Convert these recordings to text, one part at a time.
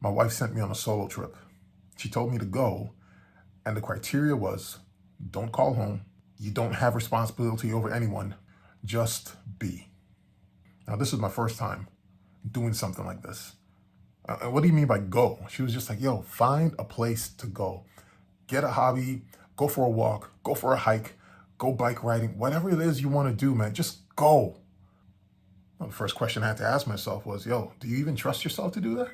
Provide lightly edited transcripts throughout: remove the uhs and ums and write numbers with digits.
My wife sent me on a solo trip. She told me to go, and the criteria was don't call home. You don't have responsibility over anyone. Just be. Now, this is my first time doing something like this. What do you mean by go? She was just like, yo, find a place to go. Get a hobby, go for a walk, go for a hike, go bike riding, whatever it is you want to do, man, just go. Well, the first question I had to ask myself was, yo, do you even trust yourself to do that?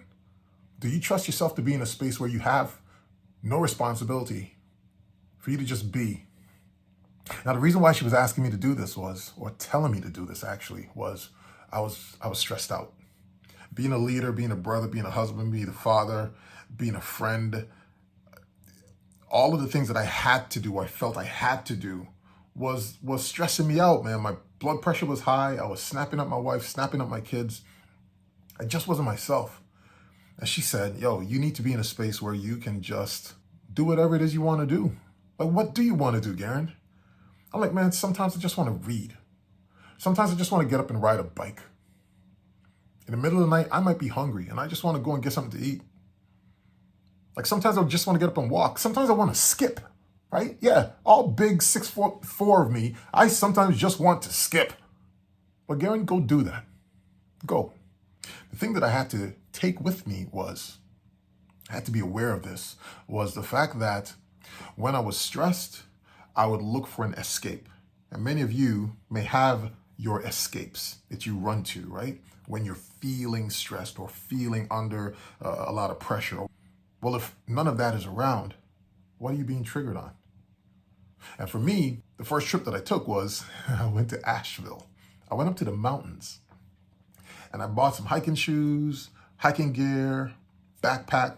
Do you trust yourself to be in a space where you have no responsibility for you to just be? Now, the reason why she was asking me to do this was, or telling me to do this actually, was I was stressed out. Being a leader, being a brother, being a husband, being a father, being a friend, all of the things that I had to do, I felt I had to do, was stressing me out, man. My blood pressure was high. I was snapping at my wife, snapping at my kids. I just wasn't myself. And she said, yo, you need to be in a space where you can just do whatever it is you want to do. Like, what do you want to do, Garen? I'm like, man, sometimes I just want to read. Sometimes I just want to get up and ride a bike. In the middle of the night, I might be hungry and I just want to go and get something to eat. Like sometimes I just want to get up and walk. Sometimes I want to skip, right? Yeah, all big 6'4" of me, I sometimes just want to skip. But Garen, go do that. Go. The thing that I had to take with me was, I had to be aware of this, was the fact that when I was stressed, I would look for an escape. And many of you may have your escapes that you run to, right? When you're feeling stressed or feeling under a lot of pressure. Well, if none of that is around, what are you being triggered on? And for me, the first trip that I took was I went to Asheville. I went up to the mountains and I bought some hiking shoes, hiking gear, backpack,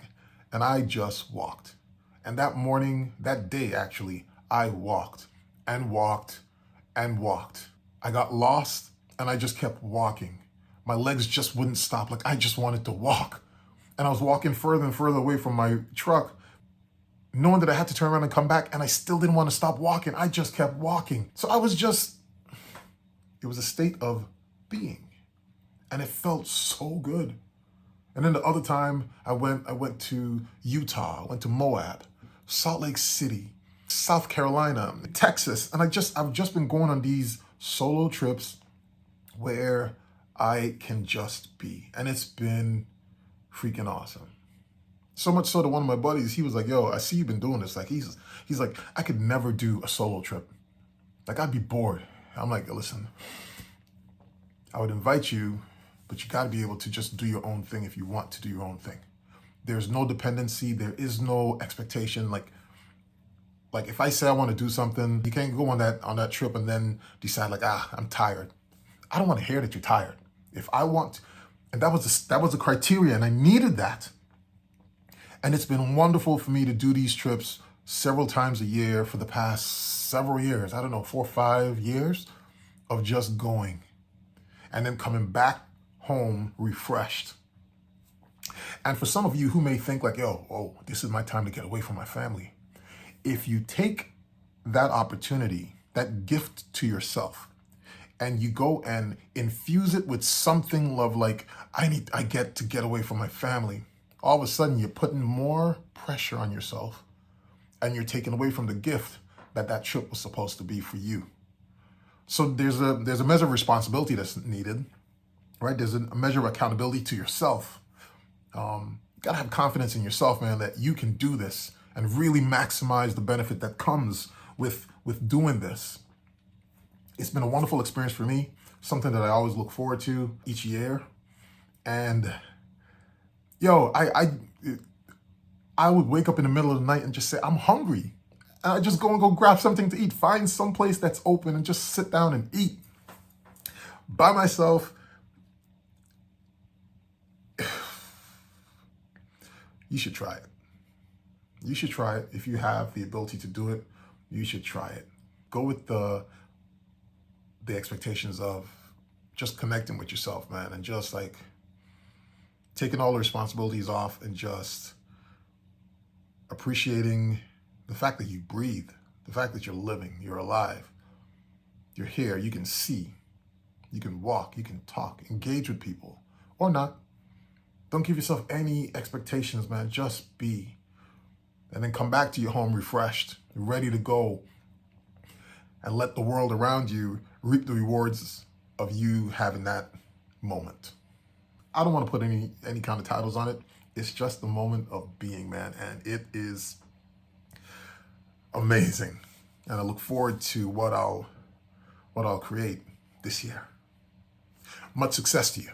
and I just walked. And that morning, that day actually, I walked and walked and walked. I got lost and I just kept walking. My legs just wouldn't stop. Like I just wanted to walk. And I was walking further and further away from my truck, knowing that I had to turn around and come back, and I still didn't want to stop walking. I just kept walking. So it was a state of being. And it felt so good. And then the other time I went to Utah, I went to Moab, Salt Lake City, South Carolina, Texas. And I've just been going on these solo trips where I can just be. And it's been freaking awesome. So much so that one of my buddies, he was like, yo, I see you've been doing this. Like he's like, I could never do a solo trip. Like I'd be bored. I'm like, listen, I would invite you, but you gotta be able to just do your own thing if you want to do your own thing. There's no dependency. There is no expectation. Like if I say I want to do something, you can't go on that trip and then decide like, I'm tired. I don't want to hear that you're tired. If I want, and that was the criteria, and I needed that. And it's been wonderful for me to do these trips several times a year for the past several years. I don't know, 4 or 5 years of just going and then coming back home refreshed. And for some of you who may think like, this is my time to get away from my family. If you take that opportunity, that gift to yourself, and you go and infuse it with something of like, I get to get away from my family. All of a sudden you're putting more pressure on yourself and you're taking away from the gift that trip was supposed to be for you. So there's a measure of responsibility that's needed, right? There's a measure of accountability to yourself. You gotta have confidence in yourself, man, that you can do this and really maximize the benefit that comes with doing this. It's been a wonderful experience for me, something that I always look forward to each year. And I would wake up in the middle of the night and just say, I'm hungry. And I just go grab something to eat, find some place that's open and just sit down and eat by myself. You should try it. You should try it. If you have the ability to do it, you should try it. Go with the expectations of just connecting with yourself, man, and just like taking all the responsibilities off and just appreciating the fact that you breathe, the fact that you're living, you're alive, you're here, you can see, you can walk, you can talk, engage with people or not. Don't give yourself any expectations, man. Just be. And then come back to your home refreshed, ready to go, and let the world around you reap the rewards of you having that moment. I don't want to put any kind of titles on it. It's just the moment of being, man, and it is amazing. And I look forward to what I'll create this year. Much success to you.